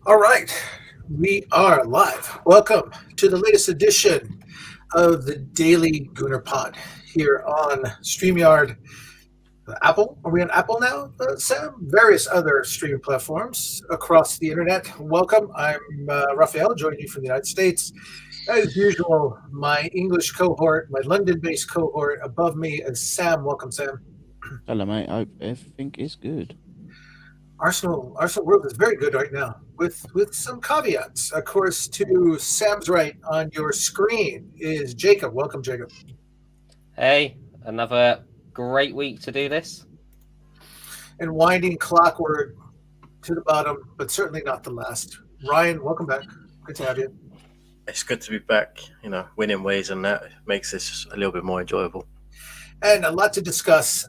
All right, we are live. Welcome to the latest edition of the Daily Gooner Pod here on StreamYard. Apple? Are we on Apple now, Sam? Various other streaming platforms across the internet. Welcome. I'm Raphael, joining you from the United States. As usual, my English cohort, my London based cohort above me is Sam. Welcome, Sam. Hello, mate. I hope everything is good. Arsenal World is very good right now, with some caveats. Of course, to Sam's right on your screen is Jacob. Welcome, Jacob. Hey, another great week to do this. And winding clockwork to the bottom, but certainly not the last. Ryan, welcome back. Good to have you. It's good to be back. Winning ways and that makes this a little bit more enjoyable. And a lot to discuss.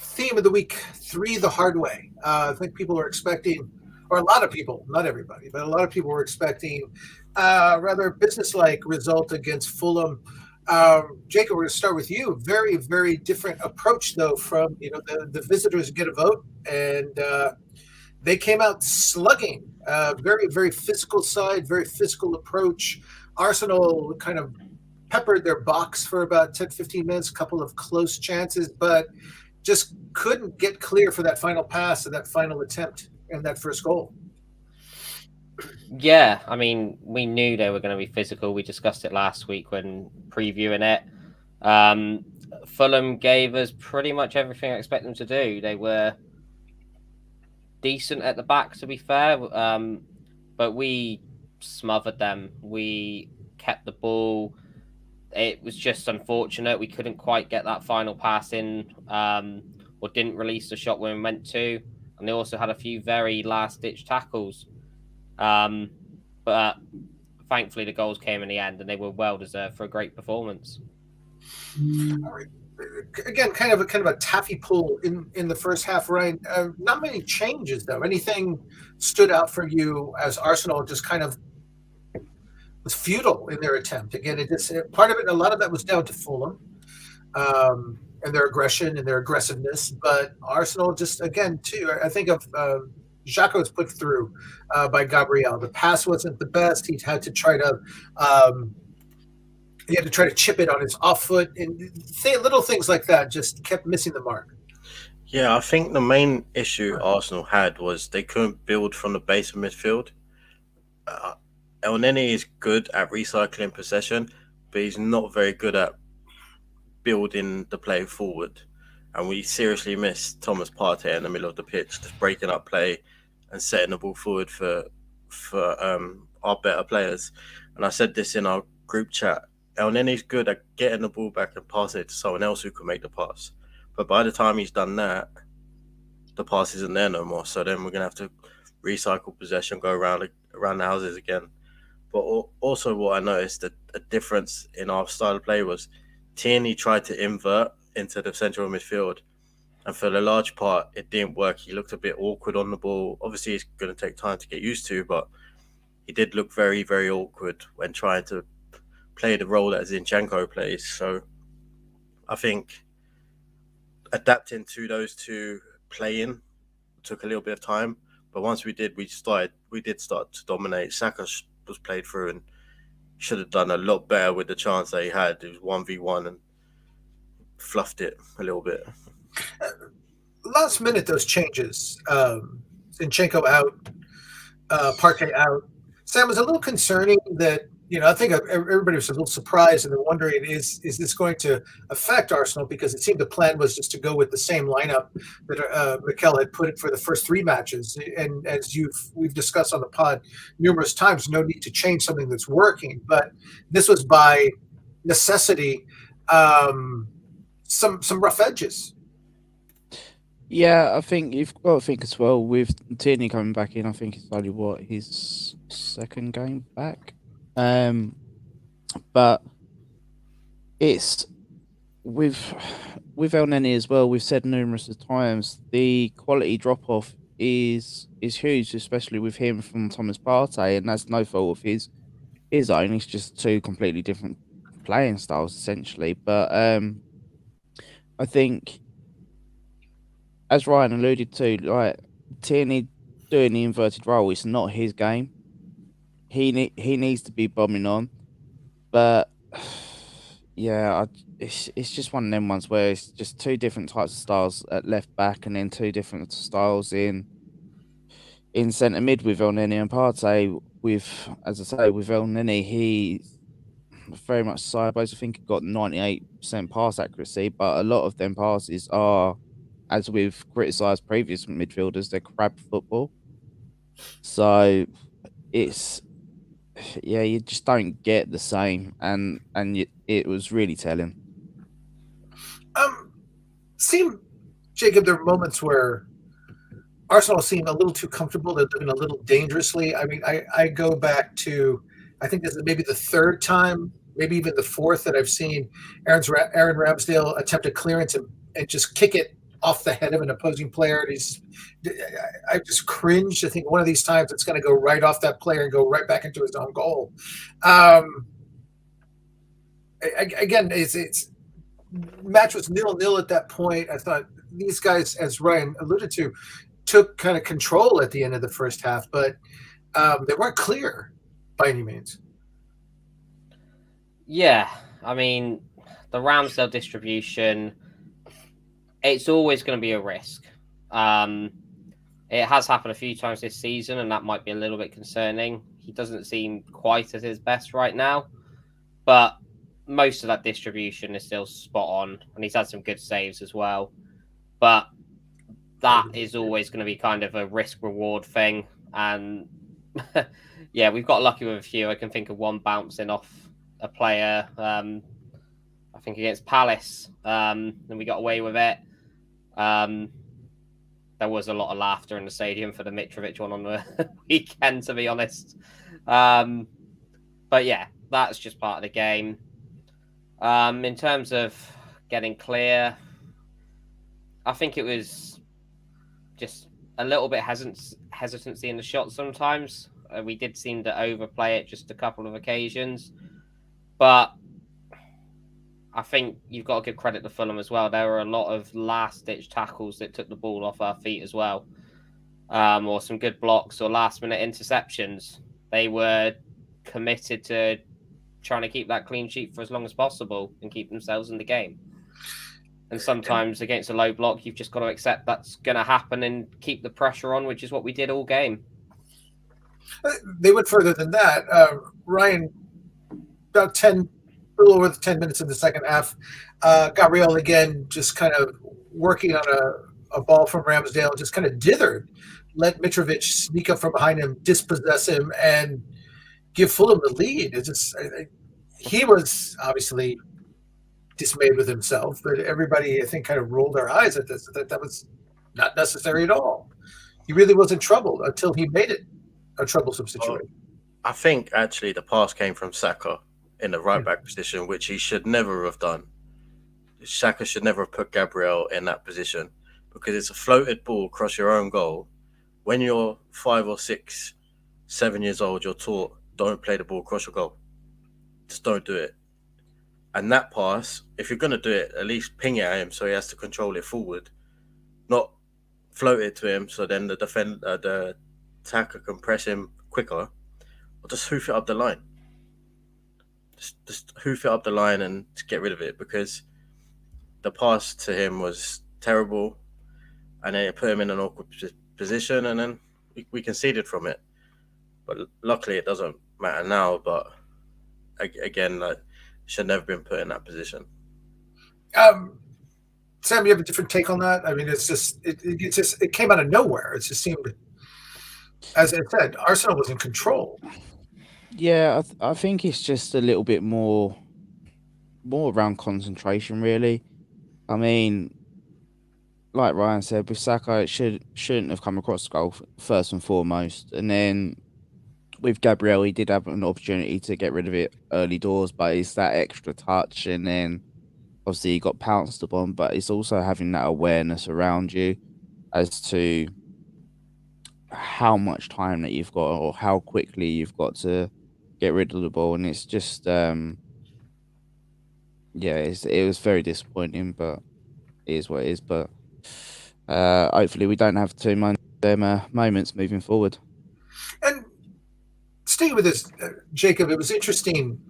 Theme of the week: three the hard way. I think people are expecting, or a lot of people, not everybody, but a lot of people were expecting rather businesslike result against Fulham. Jacob, we're going to start with you. Very, very different approach, though, from the visitors get a vote, and they came out slugging. Very, very physical side, very physical approach. Arsenal kind of peppered their box for about 10, 15 minutes, a couple of close chances, but just couldn't get clear for that final pass and that final attempt and that first goal. Yeah, I mean, we knew they were going to be physical. We discussed it last week when previewing it. Fulham gave us pretty much everything I expect them to do. They were decent at the back, to be fair, but we smothered them. We kept the ball. It was just unfortunate we couldn't quite get that final pass in, or didn't release the shot when we meant to. And they also had a few very last-ditch tackles. But thankfully the goals came in the end, and they were well deserved for a great performance. All right. Again, kind of a taffy pull in the first half, Ryan. Not many changes though. Anything stood out for you as Arsenal just kind of was futile in their attempt? Again, part of it, a lot of that was down to Fulham and their aggression and their aggressiveness. But Arsenal just again too. I think of Xhaka's put through by Gabriel. The pass wasn't the best. He had to try to chip it on his off foot, and little things like that just kept missing the mark. Yeah, I think the main issue Arsenal had was they couldn't build from the base of midfield. El Neni is good at recycling possession, but he's not very good at building the play forward. And we seriously missed Thomas Partey in the middle of the pitch, just breaking up play and setting the ball forward for our better players. And I said this in our group chat. El Neni's good at getting the ball back and passing it to someone else who can make the pass. But by the time he's done that, the pass isn't there no more. So then we're going to have to recycle possession, go around the houses again. But also what I noticed, that a difference in our style of play was Tierney tried to invert into the central midfield. And for the large part, it didn't work. He looked a bit awkward on the ball. Obviously, it's going to take time to get used to, but he did look very, very awkward when trying to play the role that Zinchenko plays. So I think adapting to those two playing took a little bit of time. But once we did start to dominate. Saka was played through and should have done a lot better with the chance that he had. It was 1v1 and fluffed it a little bit. Last minute, those changes. Zinchenko out, Partey out. Sam, was a little concerning that, I think everybody was a little surprised and they're wondering, is this going to affect Arsenal? Because it seemed the plan was just to go with the same lineup that Mikel had put it for the first three matches. And as we've discussed on the pod numerous times, no need to change something that's working. But this was by necessity, some rough edges. Yeah, I think you've got to think as well with Tierney coming back in. I think it's only his second game back. But it's with El Neni as well. We've said numerous times the quality drop off is huge, especially with him from Thomas Partey, and that's no fault of his own. It's just two completely different playing styles essentially. But I think, as Ryan alluded to, like Tierney doing the inverted role. It's not his game. He needs to be bombing on, but yeah, it's just one of them ones where it's just two different types of styles at left back, and then two different styles in centre mid with El Neni and Partey. With, as I say, with El Neni, he's very much sideways. I think he got 98% pass accuracy, but a lot of them passes are, as we've criticised previous midfielders, they're crab football. So it's, yeah, you just don't get the same, and it was really telling. Seem, Jacob, there are moments where Arsenal seemed a little too comfortable. They're living a little dangerously. I mean, I go back to, I think this is maybe the third time, maybe even the fourth that I've seen Aaron Ramsdale attempt a clearance and just kick it off the head of an opposing player. And I just cringed. I think one of these times it's going to go right off that player and go right back into his own goal. Again, it's match was 0-0 at that point. I thought these guys, as Ryan alluded to, took kind of control at the end of the first half, but they weren't clear by any means. Yeah, I mean, the Ramsdale distribution, it's always going to be a risk. It has happened a few times this season, and that might be a little bit concerning. He doesn't seem quite at his best right now, but most of that distribution is still spot on, and he's had some good saves as well. But that is always going to be kind of a risk-reward thing. And yeah, we've got lucky with a few. I can think of one bouncing off a player, I think against Palace, and we got away with it. There was a lot of laughter in the stadium for the Mitrovic one on the weekend, to be honest. But yeah, that's just part of the game. In terms of getting clear, I think it was just a little bit hesitancy in the shot sometimes. We did seem to overplay it just a couple of occasions. But I think you've got to give credit to Fulham as well. There were a lot of last-ditch tackles that took the ball off our feet as well. Or some good blocks or last-minute interceptions. They were committed to trying to keep that clean sheet for as long as possible and keep themselves in the game. And sometimes against a low block, you've just got to accept that's going to happen and keep the pressure on, which is what we did all game. They went further than that. Ryan, about a little over 10 minutes in the second half, Gabriel again just kind of working on a ball from Ramsdale, just kind of dithered, let Mitrovic sneak up from behind him, dispossess him, and give Fulham the lead. It's just, he was obviously dismayed with himself, but everybody, I think, kind of rolled their eyes at this. That was not necessary at all. He really was in trouble until he made it a troublesome situation. I think actually the pass came from Saka in the right back position, which he should never have done. Saka should never have put Gabriel in that position because it's a floated ball across your own goal. When you're 5 or 6, 7 years old, you're taught don't play the ball across your goal. Just don't do it. And that pass, if you're going to do it, at least ping it at him so he has to control it forward, not float it to him so then the attacker can press him quicker, or just hoof it up the line. Just hoof it up the line and get rid of it, because the pass to him was terrible, and then it put him in an awkward position, and then we conceded from it. But luckily, it doesn't matter now. But again, like, should never been put in that position. Sam, you have a different take on that? I mean, it's just it came out of nowhere. It just seemed, as I said, Arsenal was in control. Yeah, I think it's just a little bit more around concentration, really. I mean, like Ryan said, with Saka, it shouldn't have come across the goal first and foremost, and then with Gabriel, he did have an opportunity to get rid of it early doors, but it's that extra touch, and then obviously he got pounced upon. But it's also having that awareness around you as to how much time that you've got or how quickly you've got to get rid of the ball, and it's just it was very disappointing, but it is what it is. But hopefully we don't have too them moments moving forward. And staying with this, Jacob, it was interesting,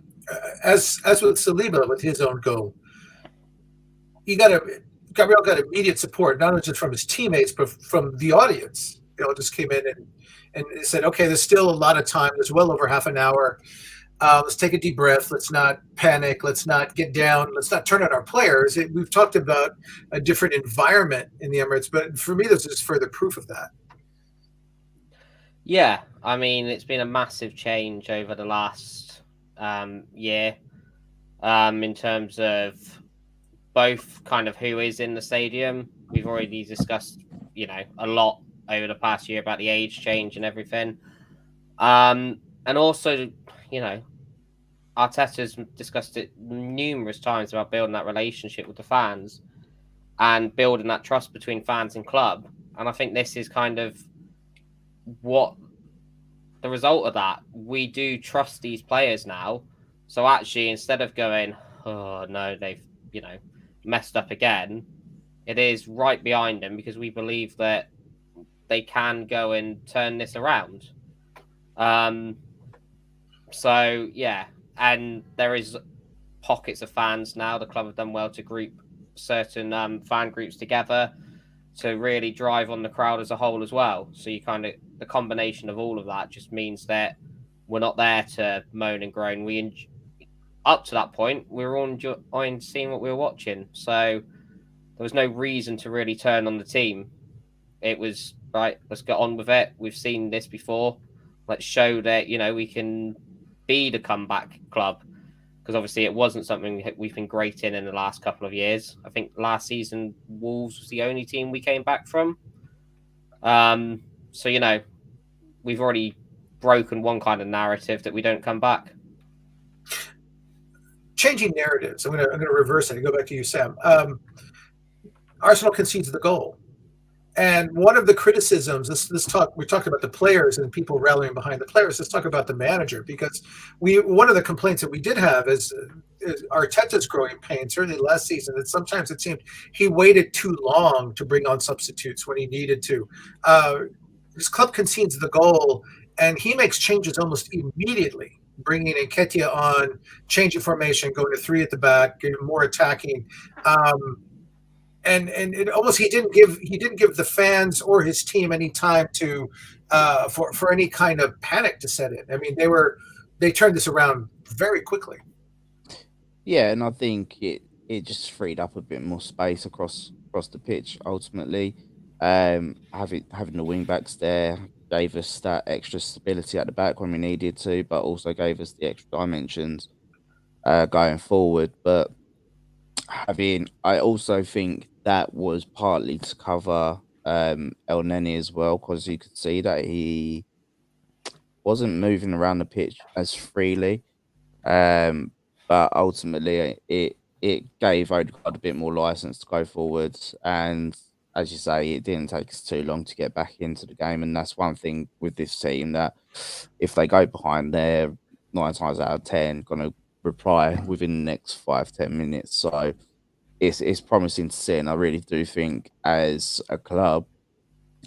as with Saliba with his own goal, Gabriel got immediate support, not only just from his teammates, but from the audience. Just came in and said, okay, there's still a lot of time. There's well over half an hour. Let's take a deep breath. Let's not panic. Let's not get down. Let's not turn on our players. We've talked about a different environment in the Emirates, but for me, this is further proof of that. Yeah, I mean, it's been a massive change over the last year in terms of both kind of who is in the stadium. We've already discussed, a lot over the past year about the age change and everything. And also, Arteta's discussed it numerous times about building that relationship with the fans and building that trust between fans and club. And I think this is kind of what the result of that. We do trust these players now. So actually, instead of going, oh no, they've, messed up again, it is right behind them because we believe that they can go and turn this around. So yeah, and there is pockets of fans now. The club have done well to group certain fan groups together to really drive on the crowd as a whole as well. So you kind of, the combination of all of that just means that we're not there to moan and groan. Up to that point, we were all enjoying seeing what we were watching. So there was no reason to really turn on the team. It was, right, let's get on with it. We've seen this before. Let's show that, we can be the comeback club. Because obviously it wasn't something we've been great in the last couple of years. I think last season, Wolves was the only team we came back from. So, we've already broken one kind of narrative that we don't come back. Changing narratives. I'm gonna reverse it and go back to you, Sam. Arsenal concedes the goal. And one of the criticisms, we talked about the players and people rallying behind the players. Let's talk about the manager, because one of the complaints that we did have is Arteta's growing pain, certainly last season, that sometimes it seemed he waited too long to bring on substitutes when he needed to. His club concedes the goal, and he makes changes almost immediately, bringing Nketiah on, changing formation, going to 3 at the back, getting more attacking. And it almost he didn't give the fans or his team any time to for any kind of panic to set in. I mean, they turned this around very quickly. Yeah, and I think it just freed up a bit more space across the pitch. Ultimately, having the wing backs there gave us that extra stability at the back when we needed to, but also gave us the extra dimensions going forward. But I also think that was partly to cover El Neni as well, because you could see that he wasn't moving around the pitch as freely. But ultimately, it gave Odegaard a bit more license to go forwards, and as you say, it didn't take us too long to get back into the game. And that's one thing with this team, that if they go behind, they're 9 times out of 10 going to reply within the next 5-10 minutes. So it's promising to see, and I really do think as a club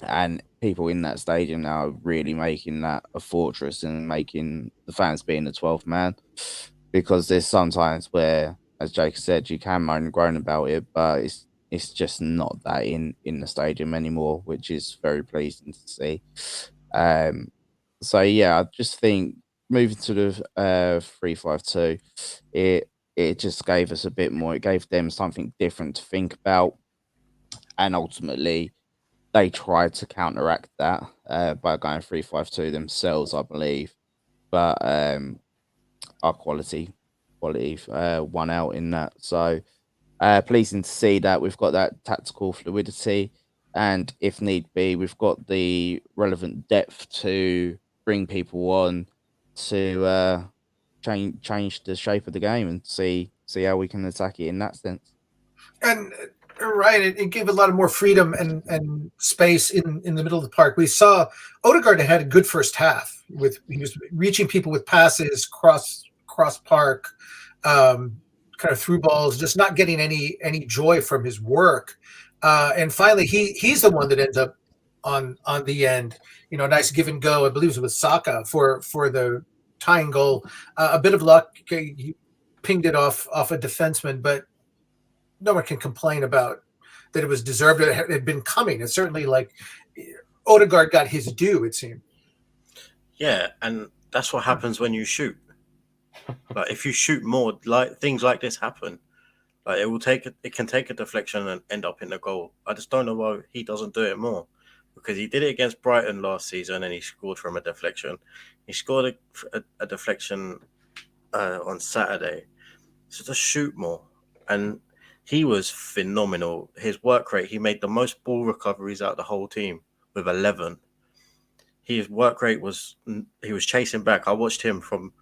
and people in that stadium now are really making that a fortress and making the fans being the 12th man, because there's sometimes where, as Jake said, you can moan and groan about it, but it's just not that in the stadium anymore, which is very pleasing to see. So yeah, I just think moving to the 3-5-2, it just gave us a bit more. It gave them something different to think about, and ultimately they tried to counteract that by going 3-5-2 themselves, I believe. But our quality won out in that. So pleasing to see that we've got that tactical fluidity, and if need be, we've got the relevant depth to bring people on to change the shape of the game and see how we can attack it in that sense. And right, it gave a lot of more freedom and space in the middle of the park. We saw Odegaard had a good first half. He was reaching people with passes cross park, kind of through balls, just not getting any joy from his work. And finally, he's the one that ends up on the end. Nice give and go. I believe it was Saka for the tying goal. A bit of luck. He pinged it off a defenseman, but no one can complain about that it was deserved. It had been coming. It's certainly like Odegaard got his due, it seemed. Yeah, and that's what happens when you shoot. Like if you shoot more, like things like this happen. Like it can take a deflection and end up in the goal. I just don't know why he doesn't do it more, because he did it against Brighton last season and he scored from a deflection. He scored a deflection on Saturday. So just shoot more. And he was phenomenal. His work rate, he made the most ball recoveries out of the whole team with 11. His work rate was, he was chasing back. I watched him from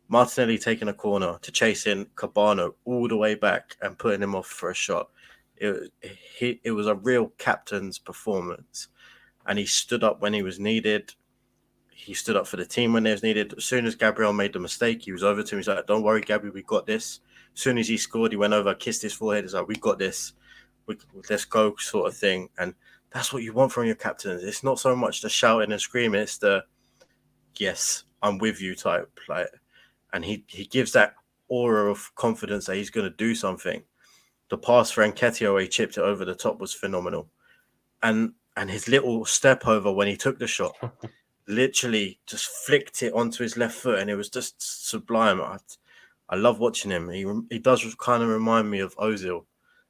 Martinelli taking a corner to chasing Cabano all the way back and putting him off for a shot. It was a real captain's performance. And he stood up when he was needed. He stood up for the team when it was needed. As soon as Gabriel made the mistake, he was over to him. He's like, don't worry, Gabby, we got this. As soon as he scored, he went over, kissed his forehead. He's like, we got this. Let's go sort of thing. And that's what you want from your captains. It's not so much the shouting and screaming. It's the, yes, I'm with you type. Like, and he gives that aura of confidence that he's going to do something. The pass for Nketiah where he chipped it over the top was phenomenal. And his little step over when he took the shot, literally just flicked it onto his left foot, and it was just sublime. I love watching him. He does kind of remind me of Ozil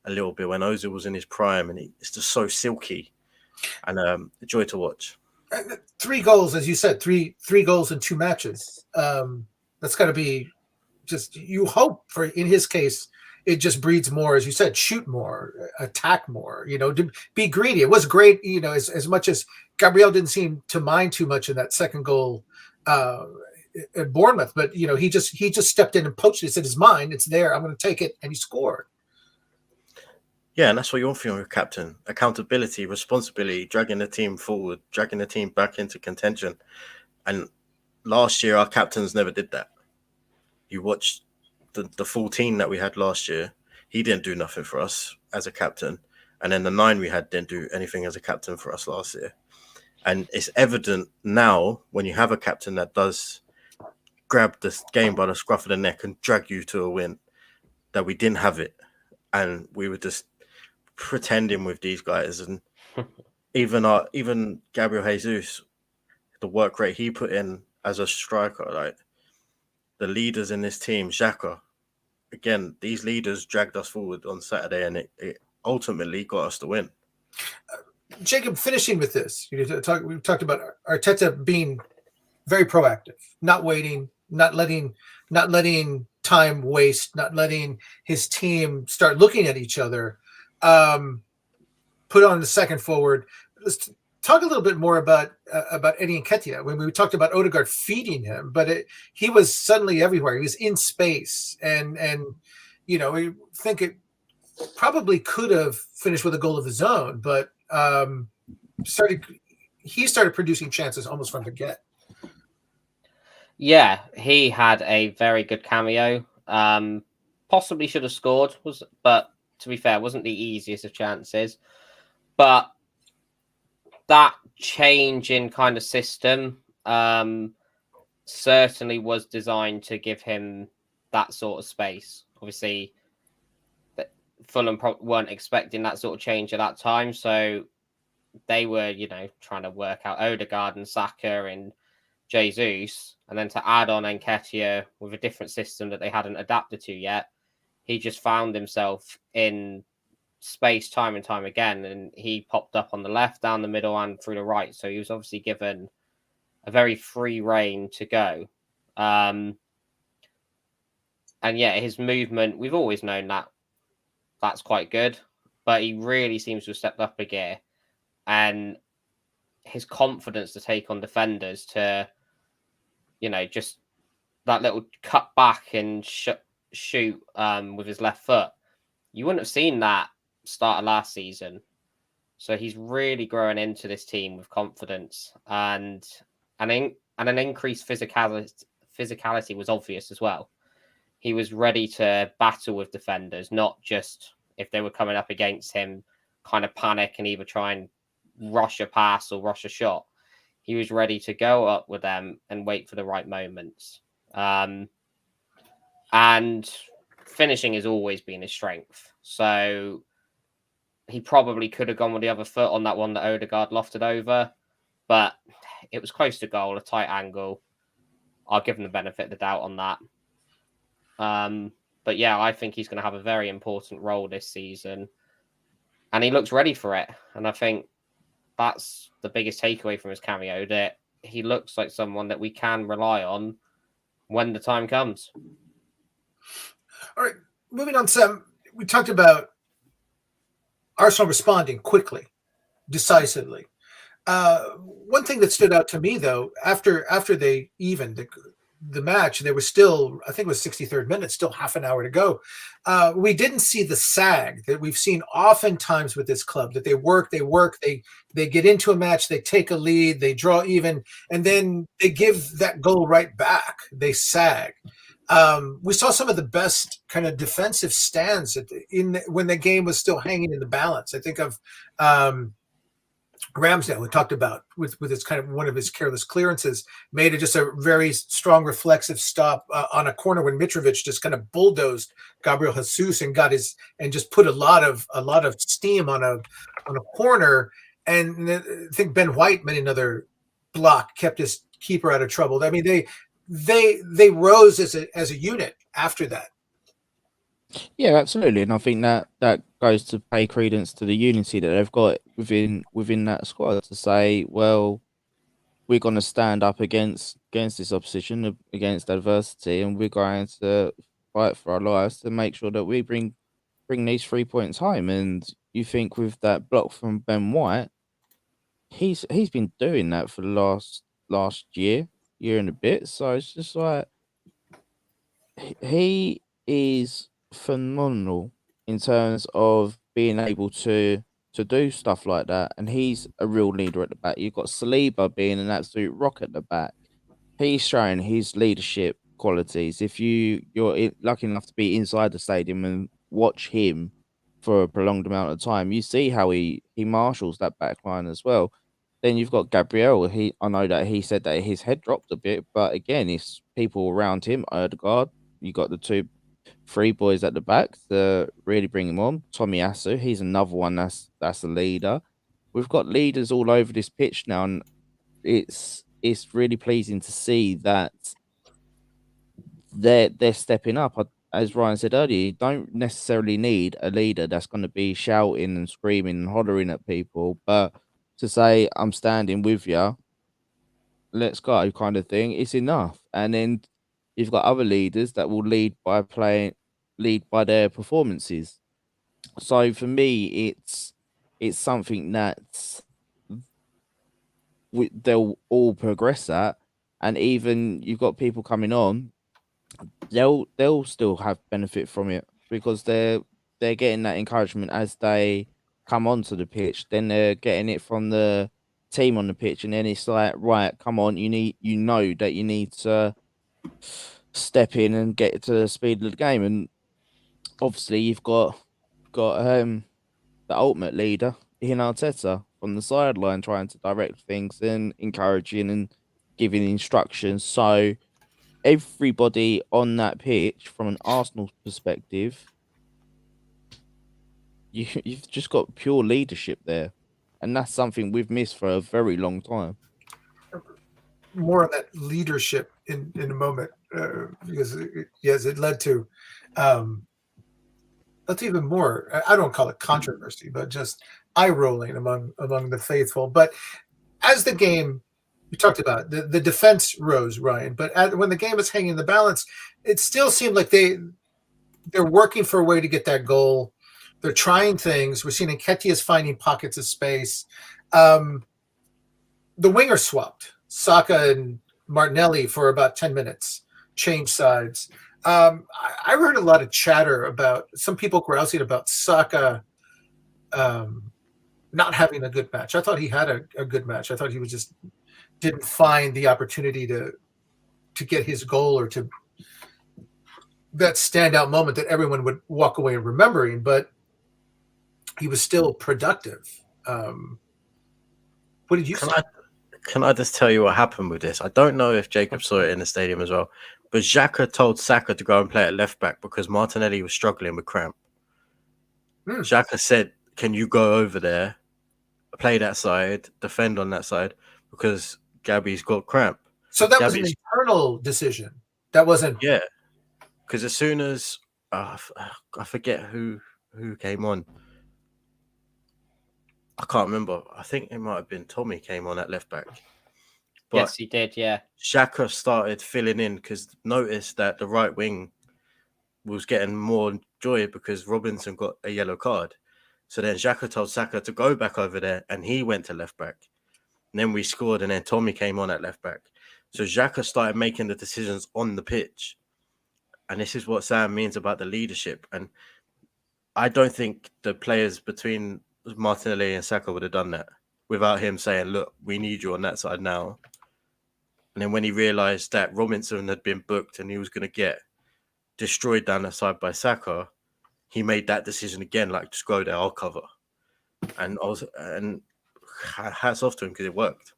a little bit when Ozil was in his prime, and it's just so silky and a joy to watch. 3 goals, as you said, three goals in 2 matches. That's got to be just, you hope for, in his case, it just breeds more, as you said, shoot more, attack more, to be greedy. It was great, as much as Gabriel didn't seem to mind too much in that second goal at Bournemouth, but he just stepped in and poached it. He said, it's mine, it's there, I'm going to take it, and he scored. Yeah, and that's what you want from your captain: accountability, responsibility, dragging the team forward, dragging the team back into contention. And last year, our captains never did that. You watched the 14 that we had last year. He didn't do nothing for us as a captain. And then the 9 we had didn't do anything as a captain for us last year. And it's evident now when you have a captain that does grab this game by the scruff of the neck and drag you to a win, that we didn't have it. And we were just pretending with these guys. And even Gabriel Jesus, the work rate he put in as a striker, like the leaders in this team, Xhaka, again, these leaders dragged us forward on Saturday, and it ultimately got us the win. Jacob, finishing with this, we've talked about Arteta being very proactive, not waiting, not letting time waste, not letting his team start looking at each other. Put on the second forward. Let's talk a little bit more about Eddie Nketiah. When we talked about Odegaard feeding him, but he was suddenly everywhere. He was in space, and we think it probably could have finished with a goal of his own, but he started producing chances almost from the get. Yeah, he had a very good cameo. Possibly should have scored, but to be fair, wasn't the easiest of chances. But that change in kind of system certainly was designed to give him that sort of space. Obviously, Fulham weren't expecting that sort of change at that time, so they were, trying to work out Odegaard and Saka and Jesus, and then to add on Nketiah with a different system that they hadn't adapted to yet, he just found himself in space time and time again, and he popped up on the left, down the middle, and through the right. So he was obviously given a very free rein to go. And yeah, his movement, we've always known that that's quite good, but he really seems to have stepped up a gear, and his confidence to take on defenders, to just that little cut back and shoot with his left foot. You wouldn't have seen that start of last season. So he's really growing into this team with confidence, and an increased physicality was obvious as well. He was ready to battle with defenders, not just if they were coming up against him, kind of panic and either try and rush a pass or rush a shot. He was ready to go up with them and wait for the right moments. And finishing has always been his strength. So he probably could have gone with the other foot on that one that Odegaard lofted over, but it was close to goal, a tight angle. I'll give him the benefit of the doubt on that. But yeah, I think he's going to have a very important role this season, and he looks ready for it. And I think that's the biggest takeaway from his cameo, that he looks like someone that we can rely on when the time comes. All right, moving on, Sam. We talked about Arsenal responding quickly, decisively. One thing that stood out to me, though, after they evened the match, there was still, I think it was 63rd minute, still half an hour to go. We didn't see the sag that we've seen oftentimes with this club, that they work, they get into a match, they take a lead, they draw even, and then they give that goal right back. They sag. We saw some of the best kind of defensive stands when the game was still hanging in the balance. I think of Ramsdale, we talked about with his kind of one of his careless clearances, made it just a very strong reflexive stop on a corner when Mitrovic just kind of bulldozed Gabriel Jesus and just put a lot of steam on a corner. And I think Ben White made another block, kept his keeper out of trouble. I mean, they rose as a unit after that. Yeah, absolutely, and I think that goes to pay credence to the unity that they've got within that squad to say, well, we're going to stand up against this opposition, against adversity, and we're going to fight for our lives to make sure that we bring these 3 points home. And you think with that block from Ben White, he's been doing that for the last year and a bit. So it's just like he is phenomenal in terms of being able to do stuff like that, and he's a real leader at the back. You've got Saliba being an absolute rock at the back. He's showing his leadership qualities. If you're lucky enough to be inside the stadium and watch him for a prolonged amount of time, you see how he marshals that back line as well. Then you've got Gabriel. I know that he said that his head dropped a bit, but again, it's people around him. Odegaard, you got the three boys at the back to really bring him on. Tommy Asu, he's another one that's a leader. We've got leaders all over this pitch now, and it's really pleasing to see that they're stepping up. As Ryan said earlier, you don't necessarily need a leader that's going to be shouting and screaming and hollering at people, but to say, I'm standing with you, let's go kind of thing, it's enough. And then you've got other leaders that will lead by their performances. So for me, it's something that they'll all progress at, and even you've got people coming on, they'll still have benefit from it because they're getting that encouragement as they come onto the pitch. Then they're getting it from the team on the pitch, and then it's like, right, come on, you know that you need to step in and get to the speed of the game. And obviously you've got the ultimate leader in Arteta on the sideline trying to direct things and encouraging and giving instructions. So everybody on that pitch, from an Arsenal perspective, you've just got pure leadership there, and that's something we've missed for a very long time. More on that leadership in a moment, because it led to that's even more. I don't call it controversy, but just eye rolling among the faithful. But as the game, you talked about the defense rose, Ryan, but when the game was hanging in the balance, it still seemed like they're working for a way to get that goal. They're trying things. We're seeing Nketiah's finding pockets of space. The winger swapped Saka and Martinelli for about 10 minutes, changed sides. I heard a lot of chatter about some people grousing about Saka not having a good match. I thought he had a good match. I thought he was just didn't find the opportunity to get his goal or to that standout moment that everyone would walk away remembering, but he was still productive. What did you Can say? I just tell you what happened with this? I don't know if Jacob saw it in the stadium as well, but Xhaka told Saka to go and play at left back because Martinelli was struggling with cramp. Xhaka said, "Can you go over there, play that side, defend on that side because Gabby's got cramp." So that was an Gabby's internal decision. That wasn't. yeah, because as soon as I forget who came on. I can't remember. I think it might have been Tommy came on at left back. But Yes, he did. Yeah. Xhaka started filling in because noticed that the right wing was getting more joy because Robinson got a yellow card. So then Xhaka told Saka to go back over there and he went to left back. And then we scored and then Tommy came on at left back. So Xhaka started making the decisions on the pitch. And this is what Sam means about the leadership. And I don't think the players between Martinelli and Saka would have done that without him saying, "Look, we need you on that side now." And then when he realised that Robinson had been booked and he was going to get destroyed down that side by Saka, he made that decision again, like, just go there, I'll cover. And hats off to him because it worked.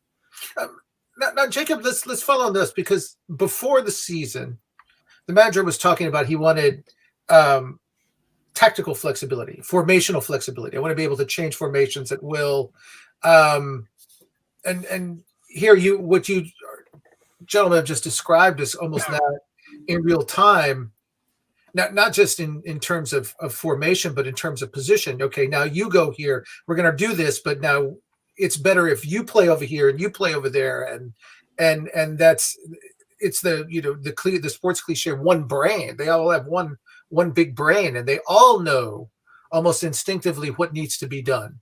Now, Jacob, let's follow on this because before the season, the manager was talking about he wanted tactical flexibility, formational flexibility. I want to be able to change formations at will. And here what you gentlemen have just described is almost that in real time, not just in terms of formation, but in terms of position. Okay, now you go here. We're going to do this, but now it's better if you play over here and you play over there, and that's it's the sports cliche, one brain. They all have one big brain, and they all know almost instinctively what needs to be done.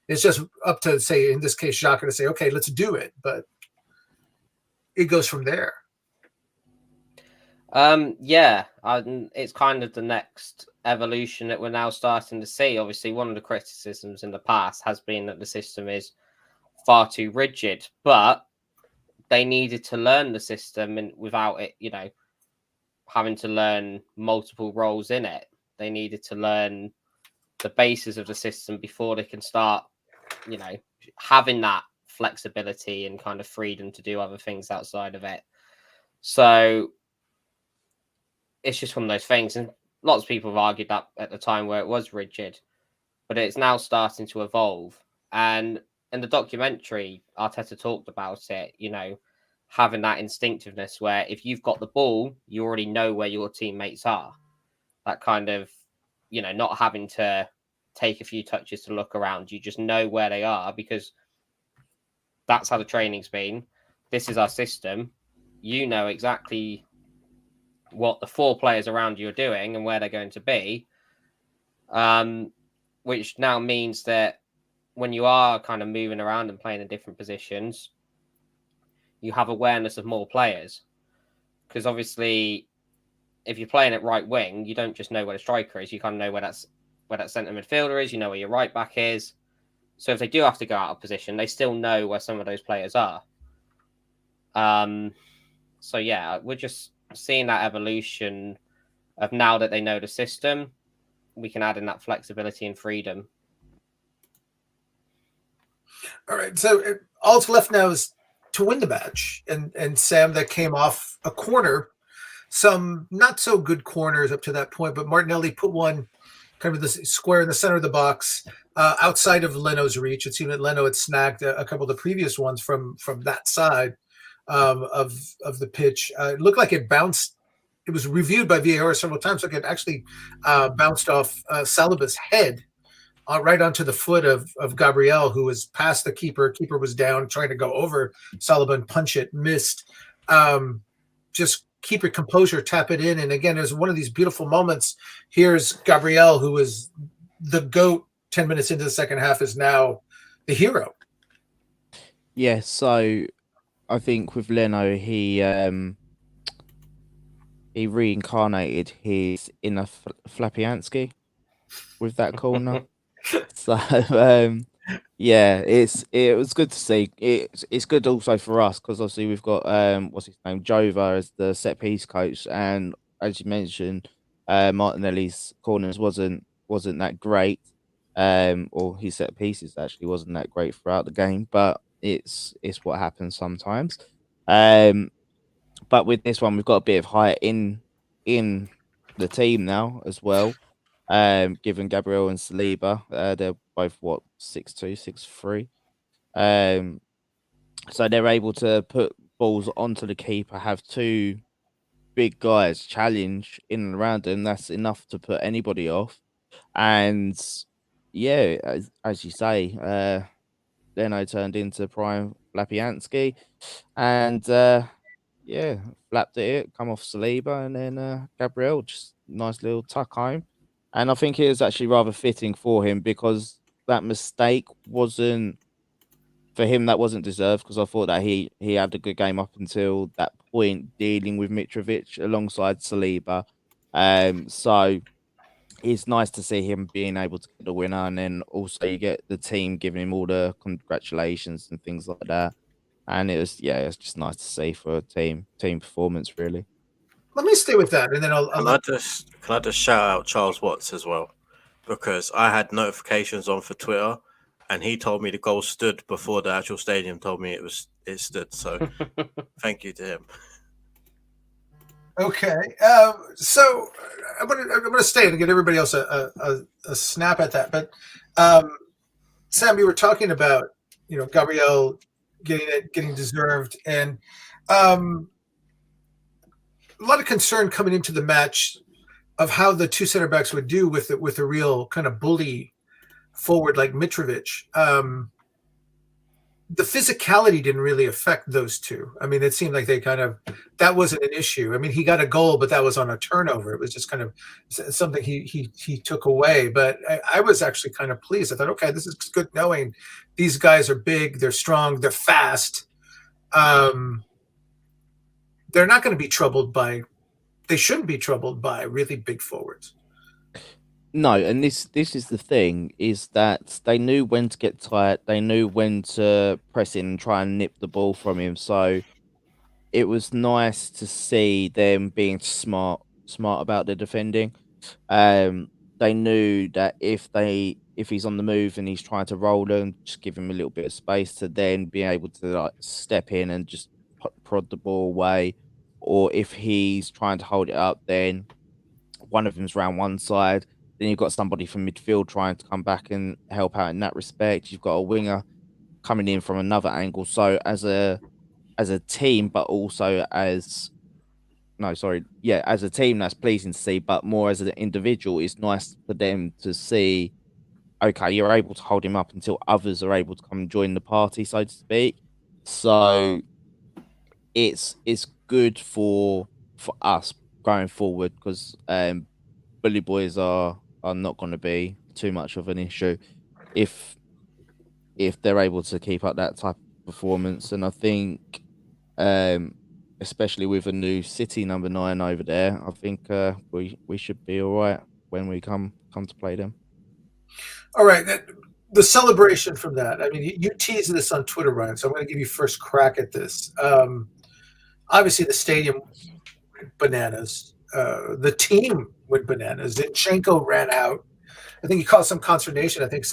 It's just up to, say, in this case, Xhaka to say, okay, let's do it. But it goes from there. It's kind of the next evolution that we're now starting to see. Obviously, one of the criticisms in the past has been that the system is far too rigid, but they needed to learn the system and without it, having to learn multiple roles in it. They needed to learn the basis of the system before they can start, having that flexibility and kind of freedom to do other things outside of it. So it's just one of those things. And lots of people have argued that at the time where it was rigid, but it's now starting to evolve. And in the documentary, Arteta talked about it, having that instinctiveness where if you've got the ball, you already know where your teammates are. That kind of, not having to take a few touches to look around. You just know where they are because that's how the training's been. This is our system. You know exactly what the four players around you are doing and where they're going to be. Which now means that when you are kind of moving around and playing in different positions, you have awareness of more players. Because obviously, if you're playing at right wing, you don't just know where the striker is. You kind of know where that centre midfielder is. You know where your right back is. So if they do have to go out of position, they still know where some of those players are. So yeah, we're just seeing that evolution of now that they know the system, we can add in that flexibility and freedom. All right. So all's left now is to win the match. And Sam, that came off a corner, some not so good corners up to that point, but Martinelli put one kind of the square in the center of the box, outside of Leno's reach. It seemed that Leno had snagged a couple of the previous ones from that side of the pitch. It looked like it bounced. It was reviewed by VAR several times. Like it actually bounced off Saliba's head right onto the foot of Gabriel, who was past the keeper. Keeper was down, trying to go over Saliba and punch it, missed. Just keep your composure, tap it in. And again, there's one of these beautiful moments. Here's Gabriel, who was the GOAT 10 minutes into the second half, is now the hero. Yeah, so I think with Leno, he reincarnated his inner Flapiansky with that corner. So yeah, it was good to see. It's good also for us because obviously we've got what's his name, Jova, as the set piece coach, and as you mentioned, Martinelli's corners wasn't that great, or his set pieces actually wasn't that great throughout the game. But it's what happens sometimes. But with this one, we've got a bit of height in the team now as well. Given Gabriel and Saliba, they're both what 6'2", 6'3". So they're able to put balls onto the keeper, have two big guys challenge in and around them. That's enough to put anybody off. And yeah, as you say, Leno turned into prime Lapiansky, and yeah, flapped at it, come off Saliba, and then Gabriel just nice little tuck home. And I think it was actually rather fitting for him because that mistake wasn't for him. That wasn't deserved because I thought that he had a good game up until that point, dealing with Mitrovic alongside Saliba. So it's nice to see him being able to get the winner, and then also you get the team giving him all the congratulations and things like that. And it's just nice to see for a team performance, really. Let me stay with that, and then I'll Can I just shout out Charles Watts as well, because I had notifications on for Twitter, and he told me the goal stood before the actual stadium told me it stood. So thank you to him. Okay, so I'm gonna stay and get everybody else a snap at that. But Sam, you were talking about Gabriel getting deserved, and a lot of concern coming into the match of how the two center backs would do with a real kind of bully forward like Mitrovic. The physicality didn't really affect those two. I mean, it seemed like that wasn't an issue. I mean, he got a goal, but that was on a turnover. It was just kind of something he took away. But I was actually kind of pleased. I thought, okay, this is good knowing these guys are big, they're strong, they're fast. They're not going to be troubled by. They shouldn't be troubled by really big forwards. No, and this is the thing, is that they knew when to get tight, they knew when to press in and try and nip the ball from him. So it was nice to see them being smart about the defending. They knew that if he's on the move and he's trying to roll them, just give him a little bit of space to then be able to like step in and just prod the ball away. Or if he's trying to hold it up, then one of them's round one side. Then you've got somebody from midfield trying to come back and help out in that respect. You've got a winger coming in from another angle. So as a team, but also as a team, that's pleasing to see. But more as an individual, it's nice for them to see. Okay, you're able to hold him up until others are able to come and join the party, so to speak. So it's good for us going forward because bully boys are not going to be too much of an issue if they're able to keep up that type of performance. And I think, especially with a new City number 9 over there, I think we should be all right when we come to play them. All right, the celebration from that. I mean, you teased this on Twitter, Ryan. So I'm going to give you first crack at this. Obviously, the stadium went bananas. The team went bananas. Zinchenko ran out. I think he caused some consternation. I think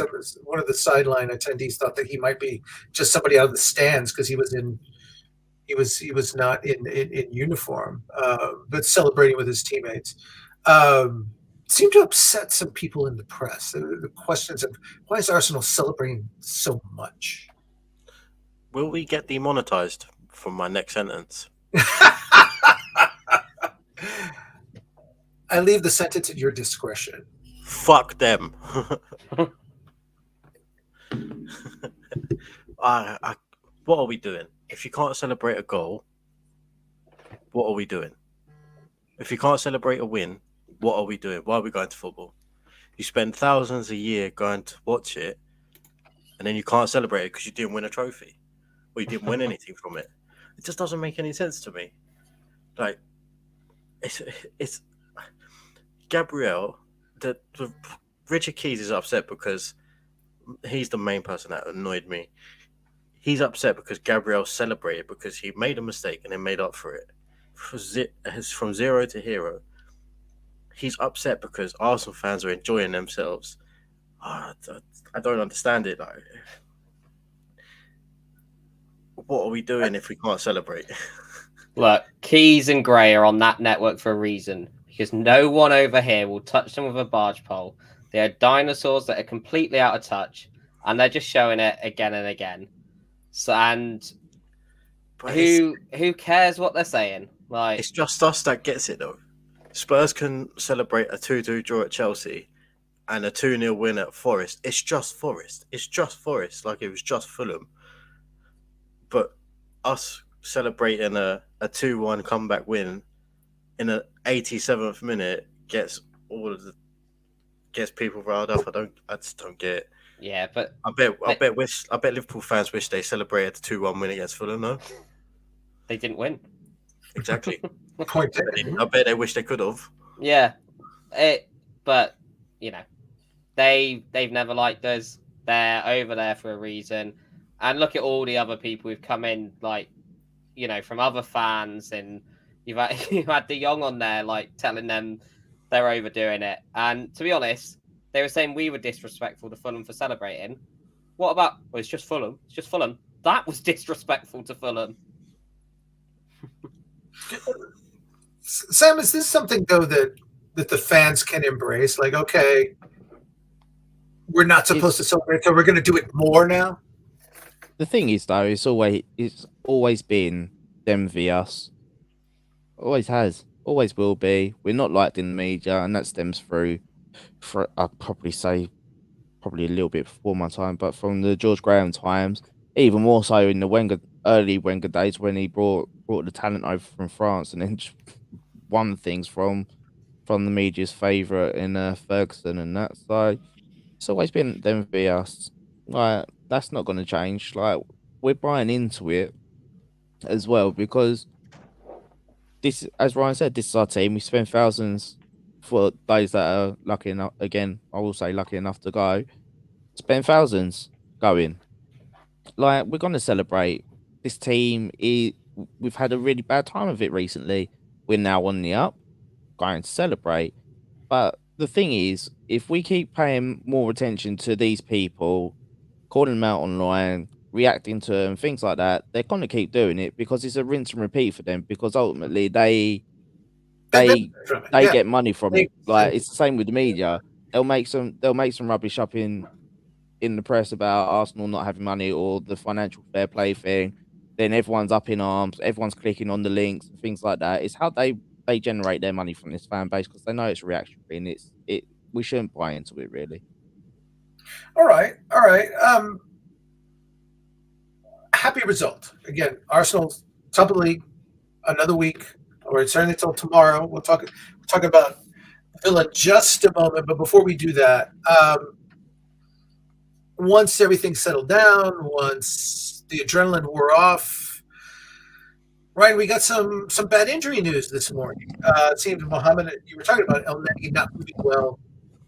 one of the sideline attendees thought that he might be just somebody out of the stands because he was not in uniform, but celebrating with his teammates. Seemed to upset some people in the press. The questions of why is Arsenal celebrating so much? Will we get demonetized from my next sentence? I leave the sentence at your discretion. Fuck them. What are we doing? If you can't celebrate a goal, what are we doing? If you can't celebrate a win, what are we doing? Why are we going to football? You spend thousands a year going to watch it, and then you can't celebrate it because you didn't win a trophy or you didn't win anything from it. It just doesn't make any sense to me. Like, it's Gabriel. The Richard Keys is upset because he's the main person that annoyed me. He's upset because Gabriel celebrated because he made a mistake and then made up for it. From zero to hero. He's upset because Arsenal fans are enjoying themselves. I don't understand it. what are we doing if we can't celebrate? Look, Keys and Gray are on that network for a reason, because no one over here will touch them with a barge pole. They are dinosaurs that are completely out of touch, and they're just showing it again and again. So, and But who cares what they're saying? Like, it's just us that gets it, though. Spurs can celebrate a 2-2 draw at Chelsea and a 2-0 win at Forest. It's just Forest. It's just Forest, like it was just Fulham. But us celebrating a 2-1 comeback win in the 87th minute gets people riled up. I just don't get it. yeah, but I bet Liverpool fans wish they celebrated the 2-1 win against Fulham, no? they didn't win. Exactly. Point taken. I bet they wish they could have. Yeah, but you know, they've never liked us. They're over there for a reason. And look at all the other people who've come in, like, you know, from other fans, and you've had De Jong on there, like, telling them they're overdoing it. And to be honest, they were saying we were disrespectful to Fulham for celebrating. What about? Well, it's just Fulham. It's just Fulham. That was disrespectful to Fulham. Sam, is this something though that the fans can embrace? Like, okay, we're not supposed to celebrate, so we're going to do it more now. The thing is, though, it's always been them v us. Always has, always will be. We're not liked in the media, and that stems through. I'd probably say, probably a little bit before my time, but from the George Graham times, even more so in the early Wenger days when he brought the talent over from France, and then just won things from the media's favourite in Ferguson and that. So it's always been them v us. Like, that's not going to change. Like, we're buying into it as well, because this, as Ryan said, this is our team. We spend thousands for those that are lucky enough. Again, I will say lucky enough to go. Spend thousands going. Like, we're going to celebrate. This team we've had a really bad time of it recently. We're now on the up, going to celebrate. But the thing is, if we keep paying more attention to these people, calling them out online, reacting to them, things like that, they're going to keep doing it, because it's a rinse and repeat for them, because ultimately they get money from it. Like, it's the same with the media. They'll make some rubbish up in the press about Arsenal not having money or the financial fair play thing. Then everyone's up in arms, everyone's clicking on the links and things like that. It's how they generate their money from this fan base, because they know it's reactionary, and we shouldn't buy into it, really. All right. Happy result. Again, Arsenal's top of the league, another week, or certainly until tomorrow. We'll talk about Villa in just a moment, but before we do that, once everything settled down, once the adrenaline wore off, Ryan, we got some bad injury news this morning. It seems Mohammed, you were talking about El Neni not moving well.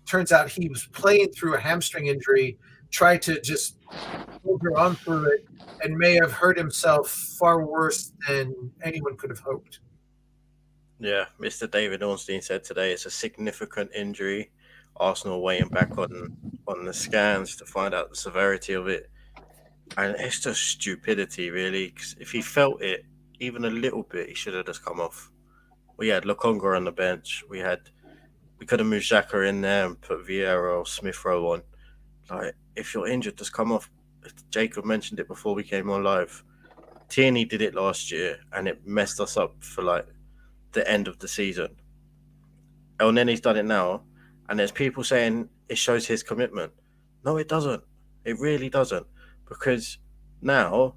Turns out he was playing through a hamstring injury, tried to just soldier on through it, and may have hurt himself far worse than anyone could have hoped. Yeah, Mr. David Ornstein said today it's a significant injury. Arsenal waiting back on the scans to find out the severity of it. And it's just stupidity, really. 'Cause if he felt it even a little bit, he should have just come off. We had Lokonga on the bench. We could have moved Xhaka in there and put Vieira or Smith Rowe on. Like, if you're injured, just come off. Jacob mentioned it before we came on live. Tierney did it last year, and it messed us up for like the end of the season. El Neni's done it now, and there's people saying it shows his commitment. No, it doesn't. It really doesn't, because now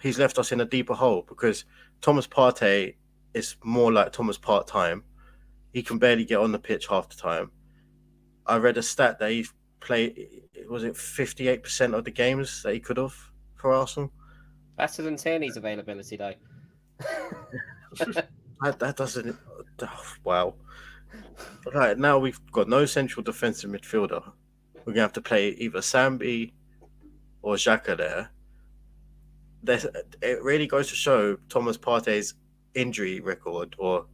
he's left us in a deeper hole, because Thomas Partey is more like Thomas part-time. He can barely get on the pitch half the time. I read a stat that he's played, was it 58% of the games that he could have for Arsenal? Better than Tierney's availability, though. That doesn't... Wow. Right, now we've got no central defensive midfielder. We're going to have to play either Sambi or Xhaka there. It really goes to show Thomas Partey's injury record or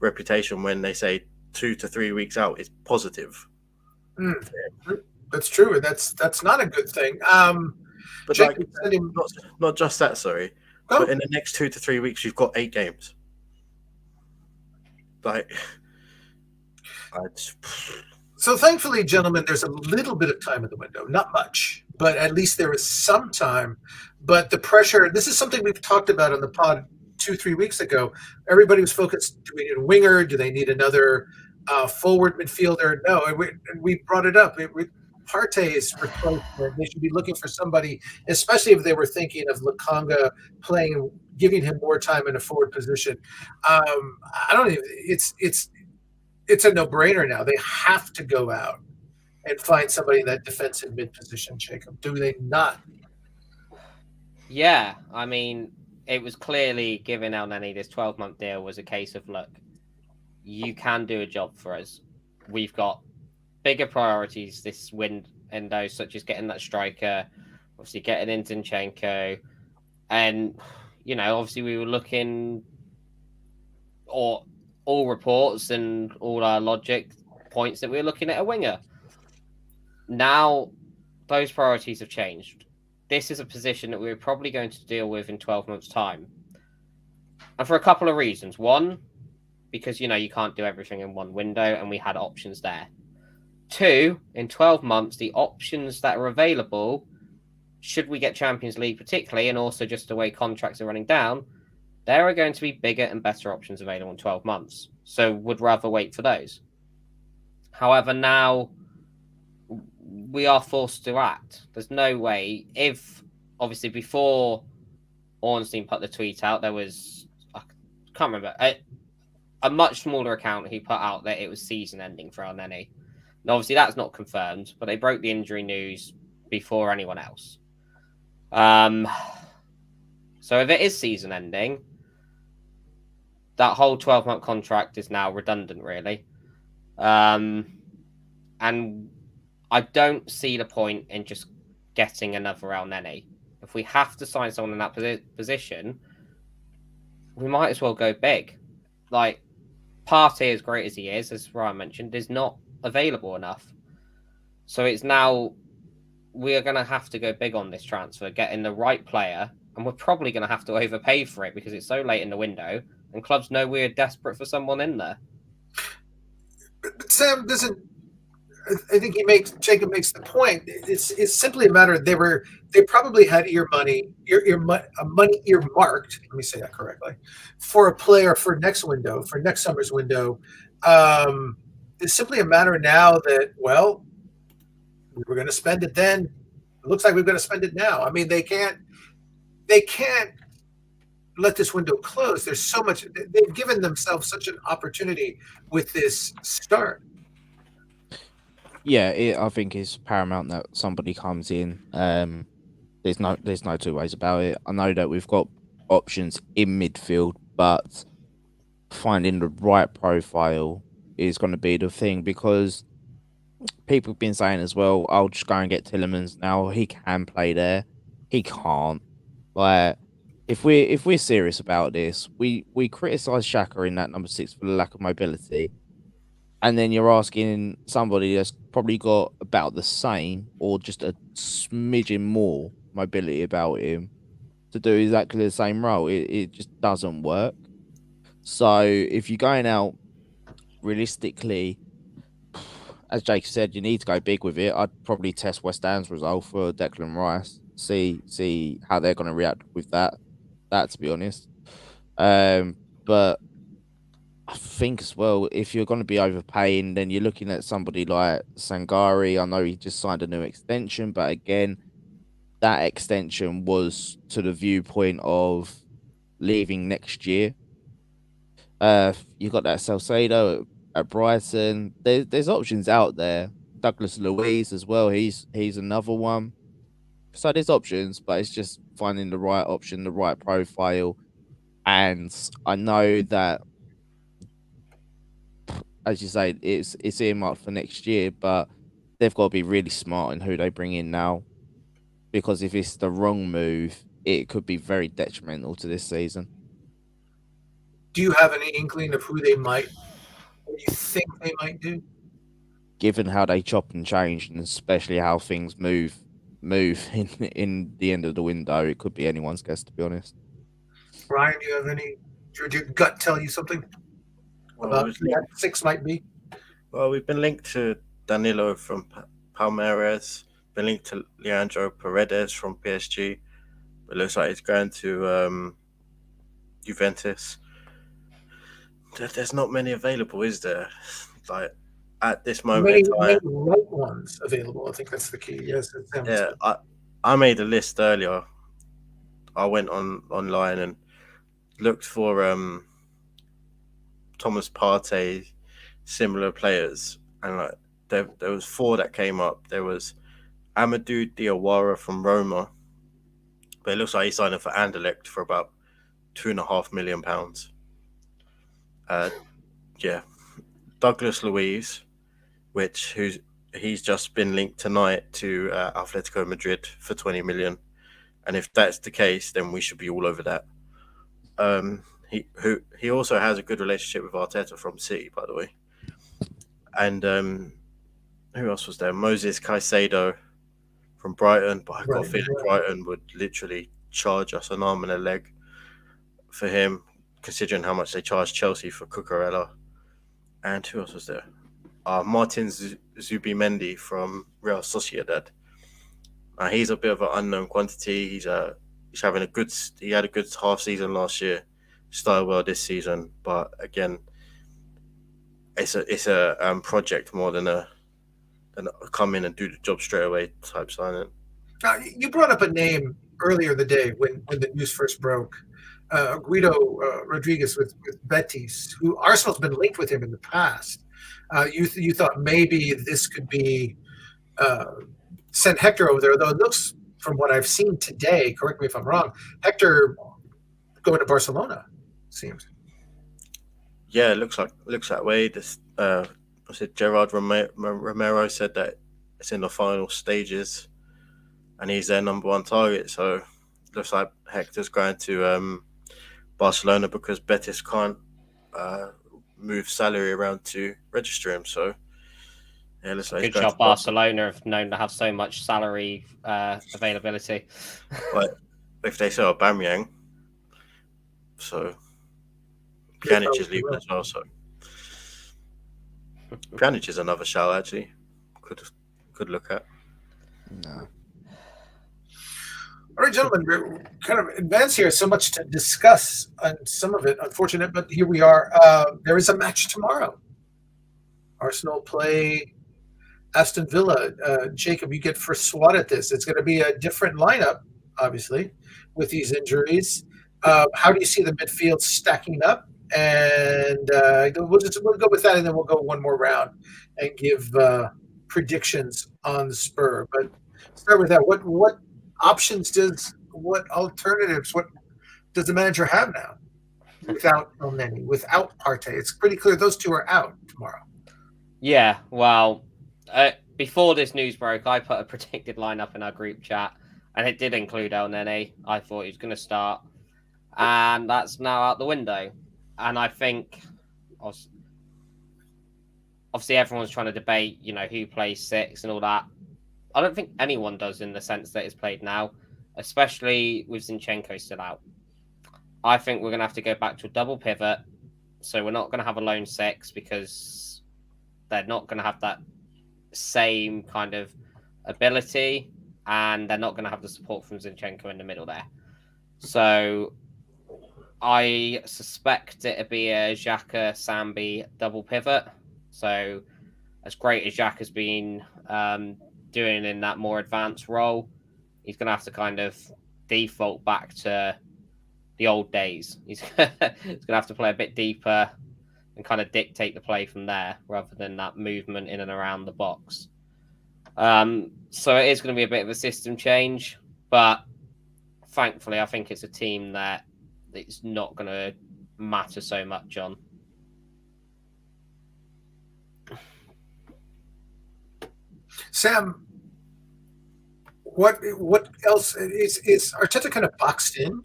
reputation when they say 2 to 3 weeks out is positive. That's true. That's not a good thing. But like, not just that, sorry. But in the next 2 to 3 weeks, you've got 8 games. Like, So thankfully, gentlemen, there's a little bit of time in the window. Not much, but at least there is some time. But the pressure, this is something we've talked about on the pod 2-3 weeks ago. Everybody was focused, do we need a winger? Do they need another forward midfielder? No, and we brought it up. Partey's replacement, they should be looking for somebody, especially if they were thinking of Lukonga playing, giving him more time in a forward position. I don't even, it's a no-brainer now. They have to go out and find somebody in that defensive mid position, Jacob. Do they not? Yeah, I mean, it was clearly giving El Neni this 12-month deal was a case of, look, you can do a job for us. We've got bigger priorities this window, such as getting that striker, obviously getting in Zinchenko. And, obviously we were looking, or all reports and all our logic points that we were looking at a winger. Now, those priorities have changed. This is a position that we're probably going to deal with in 12 months' time. And for a couple of reasons. One, because, you can't do everything in one window, and we had options there. Two, in 12 months, the options that are available, should we get Champions League particularly, and also just the way contracts are running down, there are going to be bigger and better options available in 12 months. So would rather wait for those. However, now we are forced to act. There's no way. If, obviously, before Ornstein put the tweet out, there was, I can't remember, a much smaller account who put out that it was season ending for El Neni. And obviously, that's not confirmed, but they broke the injury news before anyone else. So if it is season ending, that whole 12-month contract is now redundant, really. And I don't see the point in just getting another El Neni. If we have to sign someone in that position, we might as well go big. Like, Partey, as great as he is, as Ryan mentioned, is not available enough. So it's now, we are going to have to go big on this transfer, getting the right player, and we're probably going to have to overpay for it because it's so late in the window, and clubs know we're desperate for someone in there. But Sam doesn't. I think Jacob makes the point. It's simply a matter of they probably had money earmarked. Let me say that correctly, for a player for next summer's window. It's simply a matter now that, well, we were going to spend it then. It looks like we're going to spend it now. I mean, they can't let this window close. There's so much. They've given themselves such an opportunity with this start. Yeah, I think it's paramount that somebody comes in. There's no two ways about it. I know that we've got options in midfield, but finding the right profile is going to be the thing, because people have been saying as well, I'll just go and get Tillemans now. He can play there. He can't. Like, if we're serious about this, we criticise Xhaka in that number 6 for the lack of mobility. And then you're asking somebody that's probably got about the same or just a smidgen more mobility about him to do exactly the same role. It just doesn't work. So if you're going out realistically, as Jake said, you need to go big with it. I'd probably test West Ham's result for Declan Rice, see how they're going to react with that, to be honest. But I think as well, if you're going to be overpaying, then you're looking at somebody like Sangari. I know he just signed a new extension, but again, that extension was to the viewpoint of leaving next year. You got that Salcedo at Brighton. There's options out there. Douglas Luiz as well. He's another one. So there's options, but it's just finding the right option, the right profile. And I know that, as you say, it's earmarked for next year, but they've got to be really smart in who they bring in now, because if it's the wrong move, it could be very detrimental to this season. Do you have any inkling of who they might, or you think they might do? Given how they chop and change, and especially how things move in the end of the window, it could be anyone's guess, to be honest. Brian, do you have any? Did your gut tell you something about who that 6 might be? Well, we've been linked to Danilo from Palmeiras, been linked to Leandro Paredes from PSG. It looks like he's going to Juventus. There's not many available, is there? Like at this moment Many, in time, many right ones available. I think that's the key. Yes, yeah. I made a list earlier. I went online and looked for Thomas Partey similar players, and like there was 4 that came up. There was Amadou Diawara from Roma, but it looks like he's signing for Anderlecht for about £2.5 million. Yeah, Douglas Luiz, he's just been linked tonight to Atletico Madrid for 20 million, and if that's the case, then we should be all over that. He also has a good relationship with Arteta from City, by the way. And who else was there? Moses Caicedo from Brighton, but I got a feeling Brighton would literally charge us an arm and a leg for him, considering how much they charged Chelsea for Cucurella. And who else was there? Martin Zubimendi from Real Sociedad. He's a bit of an unknown quantity. He had a good half season last year. Started well this season, but again, it's a project more than a come in and do the job straight away type signing. You brought up a name earlier in the day when the news first broke. Guido Rodriguez with Betis, who Arsenal's been linked with him in the past. You thought maybe this could be send Hector over there, though it looks, from what I've seen today, correct me if I'm wrong, Hector going to Barcelona, seems. Yeah, it looks that way. This Gerard Romero said that it's in the final stages, and he's their number 1 target. So it looks like Hector's going to Barcelona because Betis can't move salary around to register him. So yeah, looks like good job. Barcelona have known to have so much salary availability. But if they sell Aubameyang, so Pjanic is leaving as well. So Pjanic is another shout actually. Could look at. No. All right, gentlemen, we're kind of advanced here. So much to discuss, and some of it unfortunate, but here we are. There is a match tomorrow. Arsenal play Aston Villa. Jacob, you get first swat at this. It's going to be a different lineup, obviously, with these injuries. How do you see the midfield stacking up? And we'll go with that, and then we'll go one more round and give predictions on the spur. But start with that. What options what alternatives, what does the manager have now without Elneny, without Partey? It's pretty clear those 2 are out tomorrow. Yeah, well, before this news broke, I put a predicted lineup in our group chat, and it did include Elneny. I thought he was going to start, and that's now out the window. And I think, obviously, everyone's trying to debate, who plays 6 and all that. I don't think anyone does in the sense that it's played now, especially with Zinchenko still out. I think we're going to have to go back to a double pivot. So we're not going to have a lone 6 because they're not going to have that same kind of ability, and they're not going to have the support from Zinchenko in the middle there. So I suspect it'll be a Xhaka Sambi double pivot. So as great as Xhaka has been doing in that more advanced role, he's going to have to kind of default back to the old days. He's going to have to play a bit deeper and kind of dictate the play from there rather than that movement in and around the box. So it is going to be a bit of a system change, but thankfully I think it's a team that it's not going to matter so much on. Sam, what else is Arteta kind of boxed in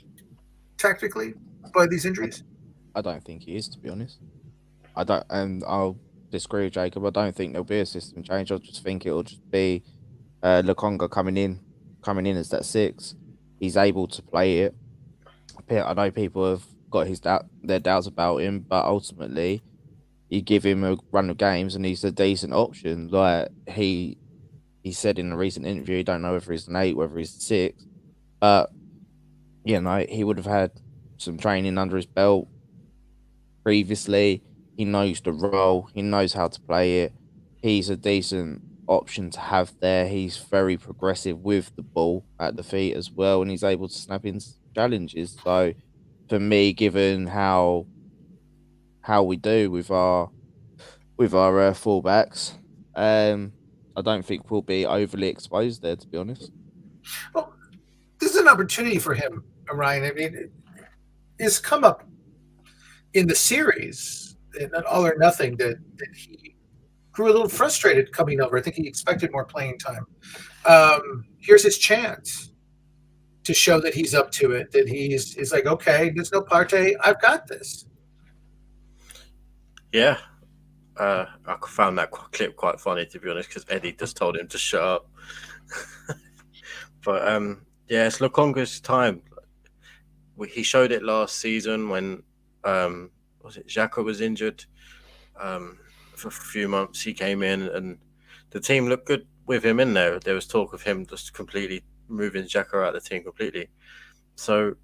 tactically by these injuries? I don't think he is, to be honest. And I'll disagree with Jacob. I don't think there'll be a system change. I just think it'll just be Lokonga coming in as that 6. He's able to play it. I know people have got their doubts about him, but ultimately, you give him a run of games and he's a decent option. Like he said in a recent interview, he don't know whether he's an 8, whether he's a 6, but he would have had some training under his belt previously. He knows the role, he knows how to play it. He's a decent option to have there. He's very progressive with the ball at the feet as well, and he's able to snap in challenges. So, for me, given how we do with our fullbacks, I don't think we'll be overly exposed there, to be honest. Well, this is an opportunity for him, Ryan. I mean, it's come up in the series, in an All or Nothing, that he grew a little frustrated coming over. I think he expected more playing time. Here's his chance to show that he's up to it, that he's like, okay, there's no Partey, I've got this. Yeah. I found that clip quite funny, to be honest, because Eddie just told him to shut up. But it's Lukonga's time. He showed it last season when Xhaka was injured for a few months. He came in and the team looked good with him in there. There was talk of him just completely moving Xhaka out of the team completely. So